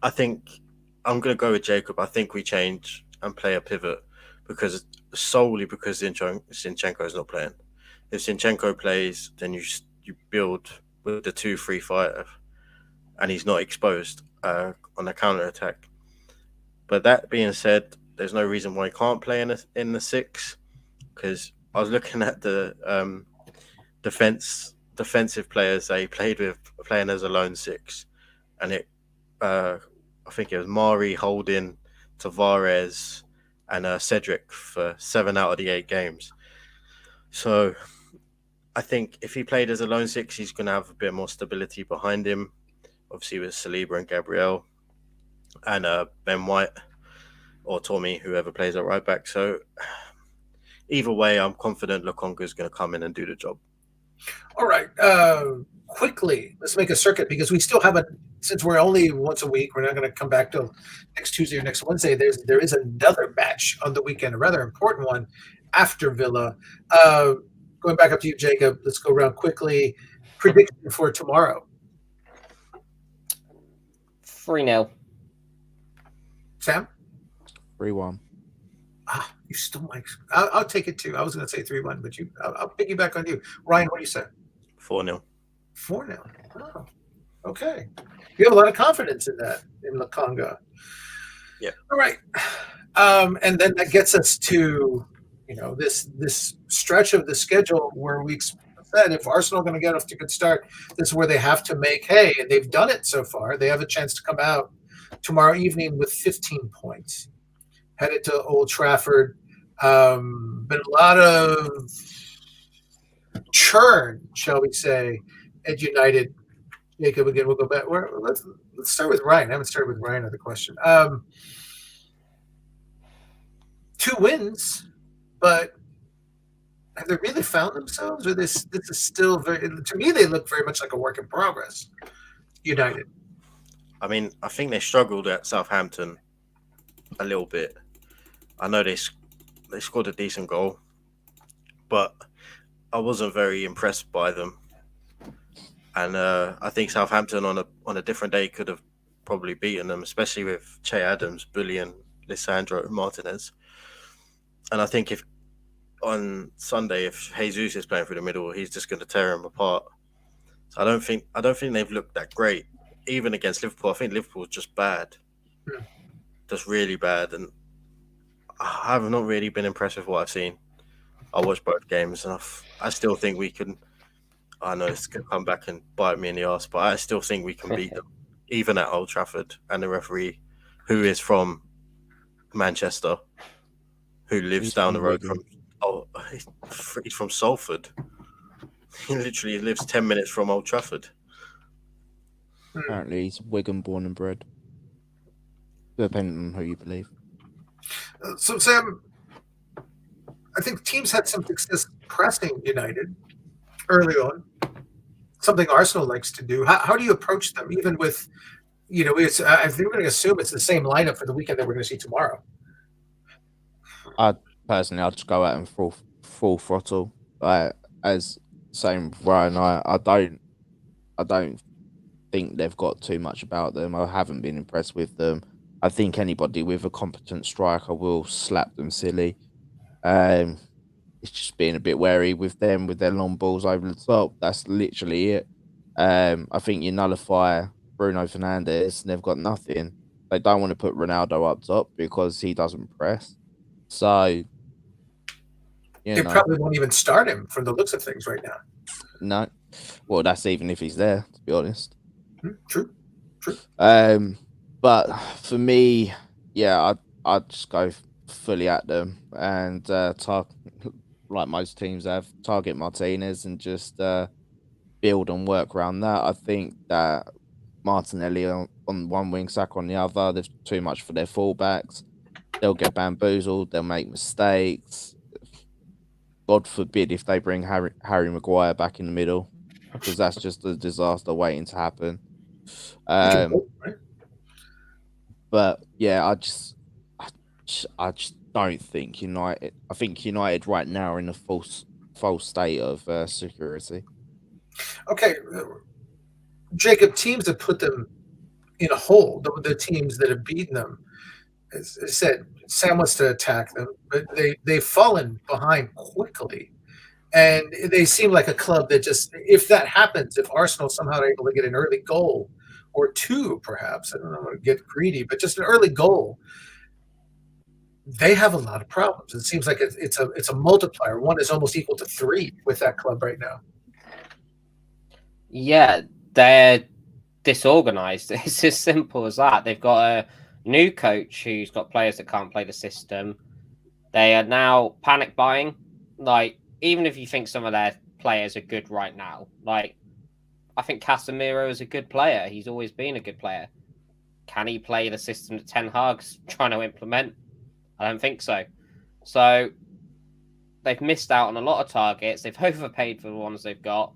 I think I'm going to go with Jacob. I think we change and play a pivot solely because Zinchenko is not playing. If Zinchenko plays, then you build with the 2-3-5 and he's not exposed on the counter attack. But that being said, there's no reason why he can't play in the 6, because I was looking at the defensive players they played with playing as a lone 6, and I think it was Mari, Holding, Tavares, and Cedric for 7 out of the 8 games. So I think if he played as a lone 6, he's going to have a bit more stability behind him. Obviously with Saliba and Gabriel and Ben White or Tommy, whoever plays at right back. So either way, I'm confident Lukonga is going to come in and do the job. All right. Quickly, let's make a circuit, because we still haven't, since we're only once a week, we're not going to come back till next Tuesday or next Wednesday. There is another match on the weekend, a rather important one after Villa. Going back up to you, Jacob, let's go around quickly. Prediction for tomorrow. 3-0. Sam? 3-1. You stole my. I'll take it too. I was going to say 3-1, but I'll piggyback on you. Ryan, what do you say? 4-0. 4-0. Oh, okay. You have a lot of confidence in that, in Lukonga. Yeah. All right. And then that gets us to, this stretch of the schedule where we said if Arsenal are going to get off to a good start, this is where they have to make hay, and they've done it so far. They have a chance to come out tomorrow evening with 15 points. Headed to Old Trafford. Been a lot of churn, shall we say, at United. Jacob, again, we'll go back. Let's start with Ryan. I haven't started with Ryan on the question. 2 wins, but have they really found themselves? Or this is still to me, they look very much like a work in progress, United. I mean, I think they struggled at Southampton a little bit. I know they scored a decent goal, but I wasn't very impressed by them. And I think Southampton on a different day could have probably beaten them, especially with Che Adams, bullying Lisandro Martinez. And I think if on Sunday, if Jesus is playing through the middle, he's just going to tear him apart. So I don't think they've looked that great, even against Liverpool. I think Liverpool was just bad, just really bad, and I have not really been impressed with what I've seen. I watched both games, and I still think we can. I know it's going to come back and bite me in the arse, but I still think we can beat them, even at Old Trafford. And the referee, who is from Manchester, who lives down the road he's from Salford. He literally lives 10 minutes from Old Trafford. Apparently, he's Wigan born and bred, depending on who you believe. So, Sam, I think teams had some success pressing United early on, something Arsenal likes to do. How do you approach them, even with I think we're going to assume it's the same lineup for the weekend that we're going to see tomorrow. I'd just go out and full throttle. As same with Ryan, I don't think they've got too much about them. I haven't been impressed with them. I think anybody with a competent striker will slap them silly. It's just being a bit wary with them with their long balls over the top. That's literally it. I think you nullify Bruno Fernandes and they've got nothing. They don't want to put Ronaldo up top because he doesn't press. So, They probably won't even start him from the looks of things right now. No. Well, that's even if he's there, to be honest. True. But for me, yeah, I'd just go fully at them and like most teams have, target Martinez and just build and work around that. I think that Martinelli on one wing, Saka on the other, there's too much for their fullbacks. They'll get bamboozled, they'll make mistakes. God forbid if they bring Harry Maguire back in the middle, because that's just a disaster waiting to happen. But yeah, I just don't think United. I think United right now are in a false state of security. Okay, Jacob, teams that put them in a hole, the teams that have beaten them. As I said, Sam wants to attack them, but they've fallen behind quickly. And they seem like a club that just, if that happens, if Arsenal somehow are able to get an early goal or two, perhaps, I don't want to get greedy, but just an early goal, they have a lot of problems. It seems like it's a multiplier. One is almost equal to three with that club right now. Yeah, they're disorganized. It's as simple as that. They've got a new coach who's got players that can't play the system. They are now panic buying. Like, even if you think some of their players are good right now, like, I think Casemiro is a good player. He's always been a good player. Can he play the system that Ten Hag's trying to implement? I don't think so. So they've missed out on a lot of targets. They've overpaid for the ones they've got.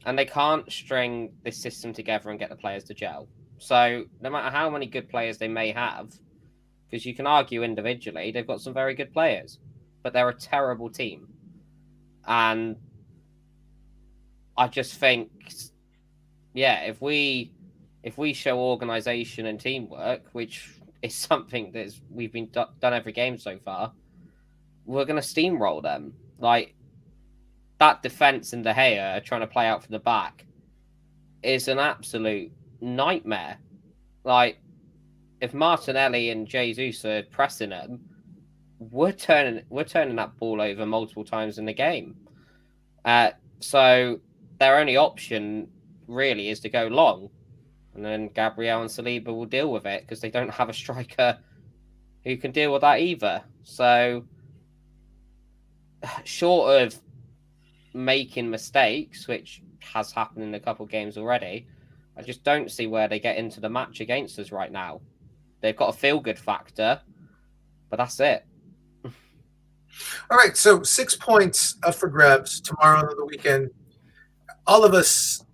And they can't string this system together and get the players to gel. So no matter how many good players they may have, because you can argue individually, they've got some very good players, but they're a terrible team. And I just think, yeah, if we show organisation and teamwork, which is something that we've been done every game so far, we're going to steamroll them. Like, that defence and De Gea trying to play out from the back is an absolute nightmare. Like, if Martinelli and Jesus are pressing them, we're turning that ball over multiple times in the game. So their only option really is to go long, and then Gabriel and Saliba will deal with it because they don't have a striker who can deal with that either. So, short of making mistakes, which has happened in a couple of games already, I just don't see where they get into the match against us right now. They've got a feel-good factor, but that's it. All right, so 6 points up for grabs tomorrow on the weekend. All of us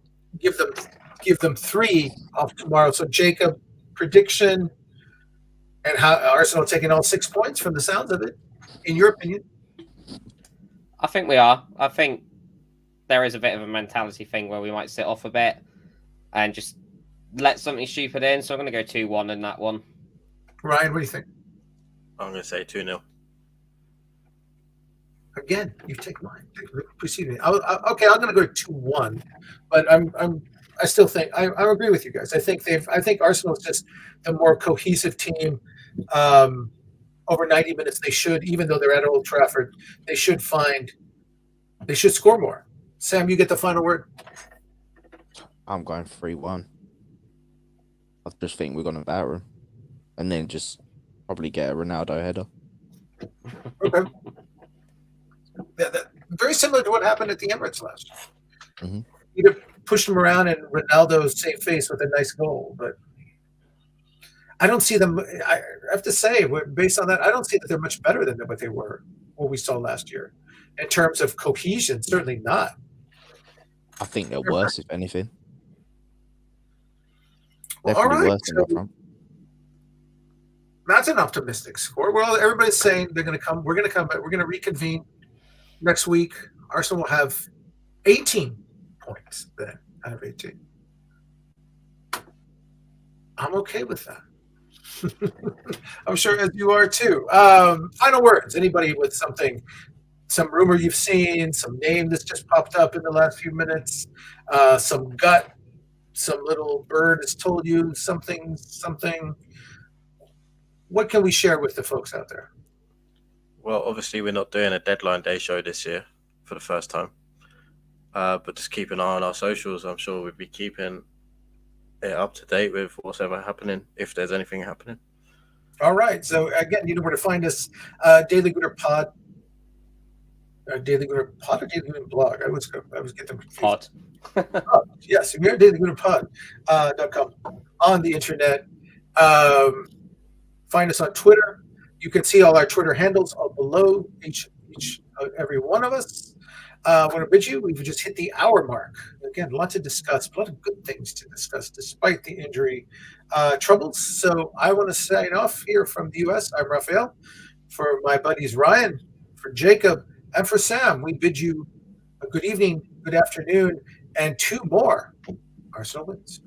give them 3 off tomorrow. So Jacob, prediction and how Arsenal taking all 6 points from the sounds of it, in your opinion? I think we are. I think there is a bit of a mentality thing where we might sit off a bit and just let something stupid in. So I'm going to go 2-1 in that one. Ryan, what do you think? I'm going to say 2-0. Again, you take mine. Precede me. Okay, I'm going to go 2-1, but I still think I agree with you guys. I think Arsenal is just the more cohesive team. Over 90 minutes, they should, even though they're at Old Trafford, they should score more. Sam, you get the final word. I'm going 3-1. I just think we're going to batter them, and then just probably get a Ronaldo header. Okay. Very similar to what happened at the Emirates last year. Mm-hmm. Either pushed them around and Ronaldo saved face with a nice goal, but I don't see them. I have to say, based on that, I don't see that they're much better than what we saw last year. In terms of cohesion, certainly not. I think they're worse, if anything. Well, Definitely all right. worse than the So front. that's an optimistic score. Well, everybody's saying they're going to come. We're going to come back. We're going to reconvene next week. Arsenal will have 18 points then out of 18. I'm okay with that. I'm sure as you are too. Final words. Anybody with something, some rumor you've seen, some name that's just popped up in the last few minutes, some gut, some little bird has told you something. What can we share with the folks out there? Well, obviously, we're not doing a deadline day show this year for the first time. But just keep an eye on our socials. I'm sure we'll be keeping it up to date with what's ever happening, if there's anything happening. All right. So again, you know where to find us. Daily Gooder Pod. Daily Gooder Pod or Daily Gooder Blog? I was getting them confused. Pod. Yes, we're at dailygooderpod.com on the internet. Find us on Twitter. You can see all our Twitter handles below every one of us. I want to bid you. We've just hit the hour mark. Again, a lot to discuss, a lot of good things to discuss, despite the injury troubles. So I want to sign off here from the U.S. I'm Raphael. For my buddies Ryan, for Jacob, and for Sam, we bid you a good evening, good afternoon, and 2 more Arsenal wins.